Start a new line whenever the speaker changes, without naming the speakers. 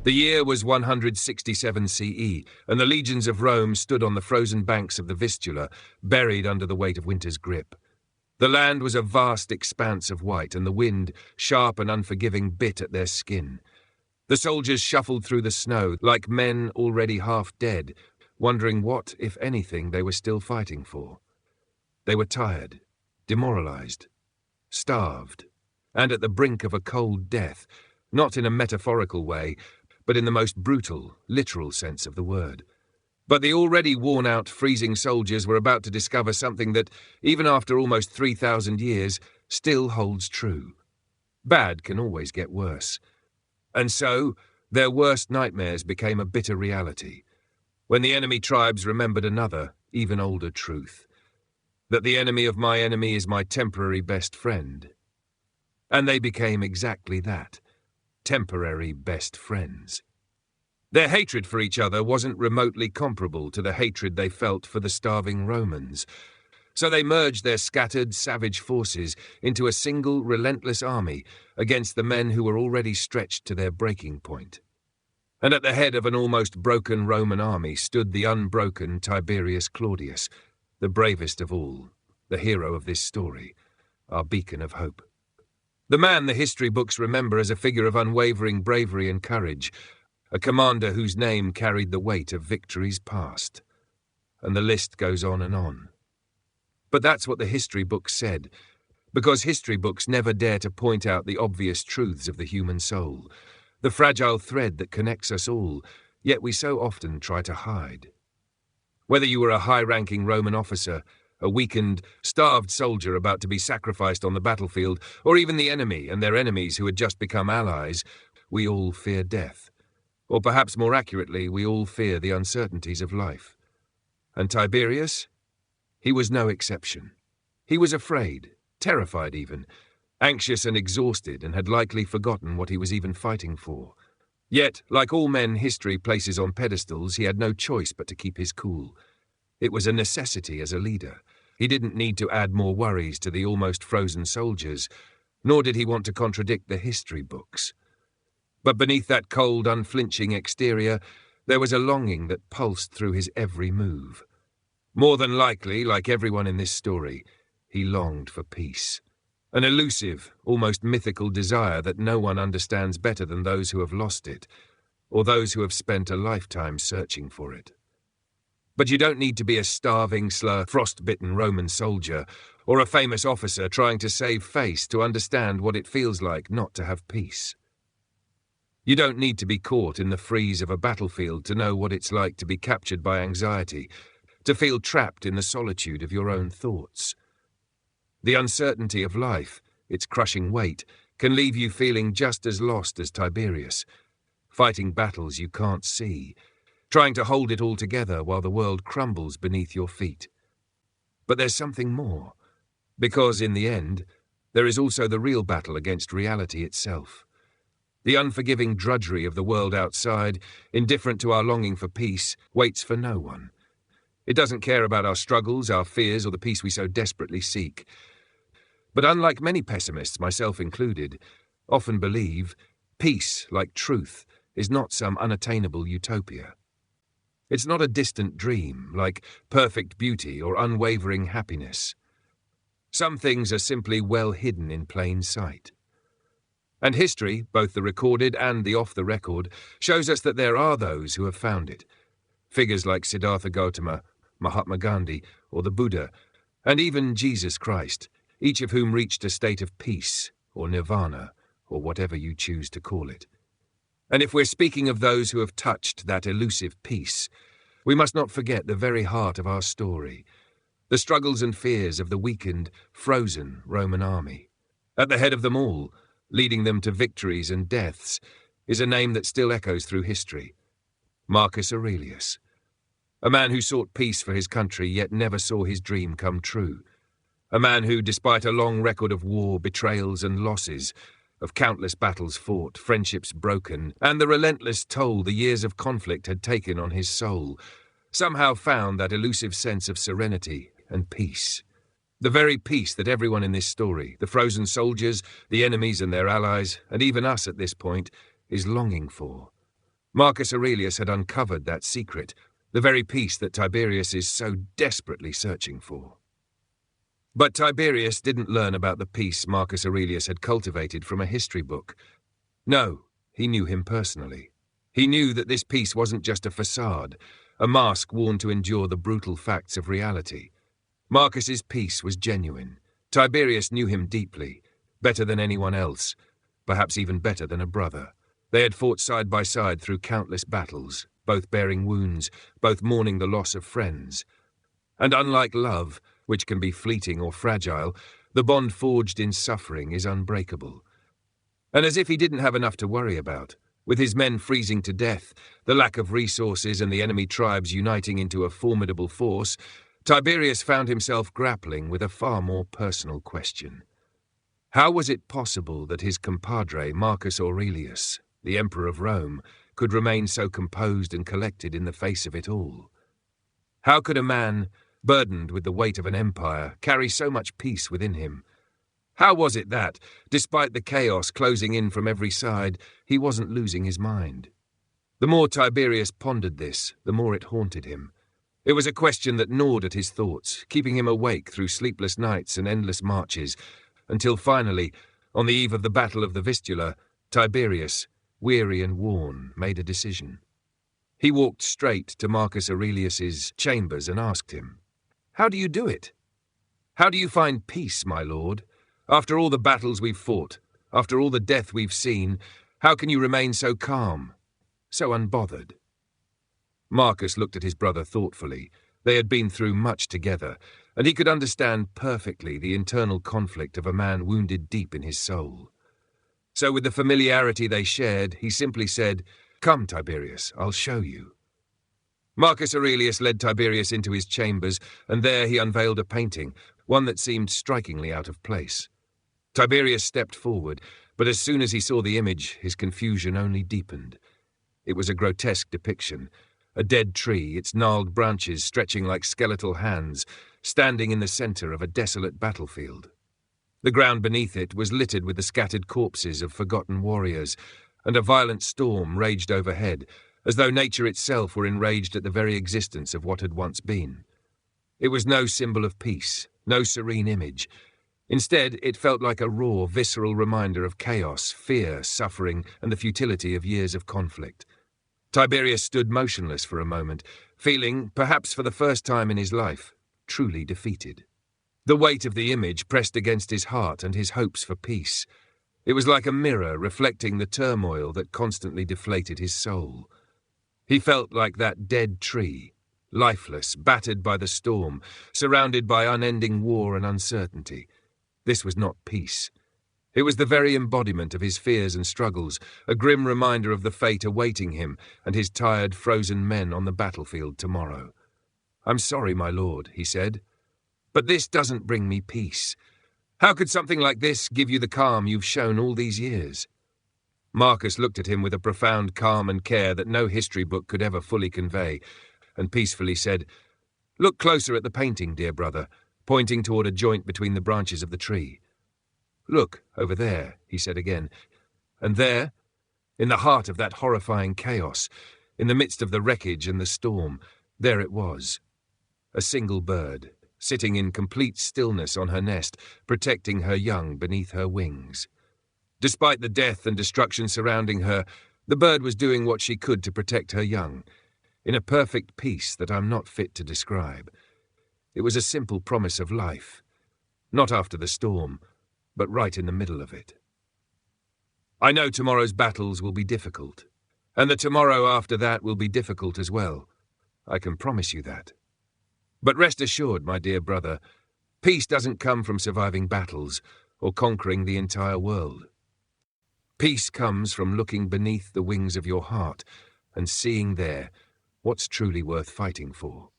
The year was 167 CE, and the legions of Rome stood on the frozen banks of the Vistula, buried under the weight of winter's grip. The land was a vast expanse of white, and the wind, sharp and unforgiving, bit at their skin. The soldiers shuffled through the snow like men already half dead, wondering what, if anything, they were still fighting for. They were tired, demoralized, starved, and at the brink of a cold death, not in a metaphorical way, but in the most brutal, literal sense of the word. But the already worn-out, freezing soldiers were about to discover something that, even after almost 3,000 years, still holds true. Bad can always get worse. And so, their worst nightmares became a bitter reality, when the enemy tribes remembered another, even older truth, that the enemy of my enemy is my temporary best friend. And they became exactly that, temporary best friends. Their hatred for each other wasn't remotely comparable to the hatred they felt for the starving Romans, so they merged their scattered, savage forces into a single, relentless army against the men who were already stretched to their breaking point. And at the head of an almost broken Roman army stood the unbroken Tiberius Claudius, the bravest of all, the hero of this story, our beacon of hope. The man the history books remember as a figure of unwavering bravery and courage, a commander whose name carried the weight of victories past. And the list goes on and on. But that's what the history books said, because history books never dare to point out the obvious truths of the human soul, the fragile thread that connects us all, yet we so often try to hide. Whether you were a high-ranking Roman officer, a weakened, starved soldier about to be sacrificed on the battlefield, or even the enemy and their enemies who had just become allies, we all fear death. Or perhaps more accurately, we all fear the uncertainties of life. And Tiberius? He was no exception. He was afraid, terrified even, anxious and exhausted, and had likely forgotten what he was even fighting for. Yet, like all men history places on pedestals, he had no choice but to keep his cool. It was a necessity as a leader. He didn't need to add more worries to the almost frozen soldiers, nor did he want to contradict the history books. But beneath that cold, unflinching exterior, there was a longing that pulsed through his every move. More than likely, like everyone in this story, he longed for peace. An elusive, almost mythical desire that no one understands better than those who have lost it, or those who have spent a lifetime searching for it. But you don't need to be a starving, slur, frost-bitten Roman soldier, or a famous officer trying to save face to understand what it feels like not to have peace. You don't need to be caught in the freeze of a battlefield to know what it's like to be captured by anxiety, to feel trapped in the solitude of your own thoughts. The uncertainty of life, its crushing weight, can leave you feeling just as lost as Tiberius, fighting battles you can't see, trying to hold it all together while the world crumbles beneath your feet. But there's something more, because in the end, there is also the real battle against reality itself. The unforgiving drudgery of the world outside, indifferent to our longing for peace, waits for no one. It doesn't care about our struggles, our fears, or the peace we so desperately seek. But unlike many pessimists, myself included, often believe, peace, like truth, is not some unattainable utopia. It's not a distant dream, like perfect beauty or unwavering happiness. Some things are simply well hidden in plain sight. And history, both the recorded and the off-the-record, shows us that there are those who have found it. Figures like Siddhartha Gautama, Mahatma Gandhi, or the Buddha, and even Jesus Christ, each of whom reached a state of peace, or nirvana, or whatever you choose to call it. And if we're speaking of those who have touched that elusive peace, we must not forget the very heart of our story, the struggles and fears of the weakened, frozen Roman army. At the head of them all, leading them to victories and deaths, is a name that still echoes through history: Marcus Aurelius. A man who sought peace for his country yet never saw his dream come true. A man who, despite a long record of war, betrayals and losses, of countless battles fought, friendships broken, and the relentless toll the years of conflict had taken on his soul, somehow found that elusive sense of serenity and peace. The very peace that everyone in this story, the frozen soldiers, the enemies and their allies, and even us at this point, is longing for. Marcus Aurelius had uncovered that secret, the very peace that Tiberius is so desperately searching for. But Tiberius didn't learn about the peace Marcus Aurelius had cultivated from a history book. No, he knew him personally. He knew that this peace wasn't just a facade, a mask worn to endure the brutal facts of reality. Marcus's peace was genuine. Tiberius knew him deeply, better than anyone else, perhaps even better than a brother. They had fought side by side through countless battles, both bearing wounds, both mourning the loss of friends. And unlike love, which can be fleeting or fragile, the bond forged in suffering is unbreakable. And as if he didn't have enough to worry about, with his men freezing to death, the lack of resources and the enemy tribes uniting into a formidable force, Tiberius found himself grappling with a far more personal question. How was it possible that his compadre Marcus Aurelius, the Emperor of Rome, could remain so composed and collected in the face of it all? How could a man, burdened with the weight of an empire, carry so much peace within him? How was it that, despite the chaos closing in from every side, he wasn't losing his mind? The more Tiberius pondered this, the more it haunted him. It was a question that gnawed at his thoughts, keeping him awake through sleepless nights and endless marches, until finally, on the eve of the Battle of the Vistula, Tiberius, weary and worn, made a decision. He walked straight to Marcus Aurelius's chambers and asked him, "How do you do it? How do you find peace, my lord? After all the battles we've fought, after all the death we've seen, how can you remain so calm, so unbothered?" Marcus looked at his brother thoughtfully. They had been through much together, and he could understand perfectly the internal conflict of a man wounded deep in his soul. So with the familiarity they shared, he simply said, "Come, Tiberius, I'll show you." Marcus Aurelius led Tiberius into his chambers, and there he unveiled a painting, one that seemed strikingly out of place. Tiberius stepped forward, but as soon as he saw the image, his confusion only deepened. It was a grotesque depiction, a dead tree, its gnarled branches stretching like skeletal hands, standing in the center of a desolate battlefield. The ground beneath it was littered with the scattered corpses of forgotten warriors, and a violent storm raged overhead, as though nature itself were enraged at the very existence of what had once been. It was no symbol of peace, no serene image. Instead, it felt like a raw, visceral reminder of chaos, fear, suffering, and the futility of years of conflict. Tiberius stood motionless for a moment, feeling, perhaps for the first time in his life, truly defeated. The weight of the image pressed against his heart and his hopes for peace. It was like a mirror reflecting the turmoil that constantly deflated his soul. He felt like that dead tree, lifeless, battered by the storm, surrounded by unending war and uncertainty. This was not peace. It was the very embodiment of his fears and struggles, a grim reminder of the fate awaiting him and his tired, frozen men on the battlefield tomorrow. "I'm sorry, my lord," he said, "but this doesn't bring me peace. How could something like this give you the calm you've shown all these years?" Marcus looked at him with a profound calm and care that no history book could ever fully convey, and peacefully said, "Look closer at the painting, dear brother," pointing toward a joint between the branches of the tree. "Look, over there," he said again, and there, in the heart of that horrifying chaos, in the midst of the wreckage and the storm, there it was. A single bird, sitting in complete stillness on her nest, protecting her young beneath her wings. Despite the death and destruction surrounding her, the bird was doing what she could to protect her young, in a perfect peace that I'm not fit to describe. It was a simple promise of life, not after the storm, but right in the middle of it. I know tomorrow's battles will be difficult, and the tomorrow after that will be difficult as well. I can promise you that. But rest assured, my dear brother, peace doesn't come from surviving battles or conquering the entire world. Peace comes from looking beneath the wings of your heart and seeing there what's truly worth fighting for.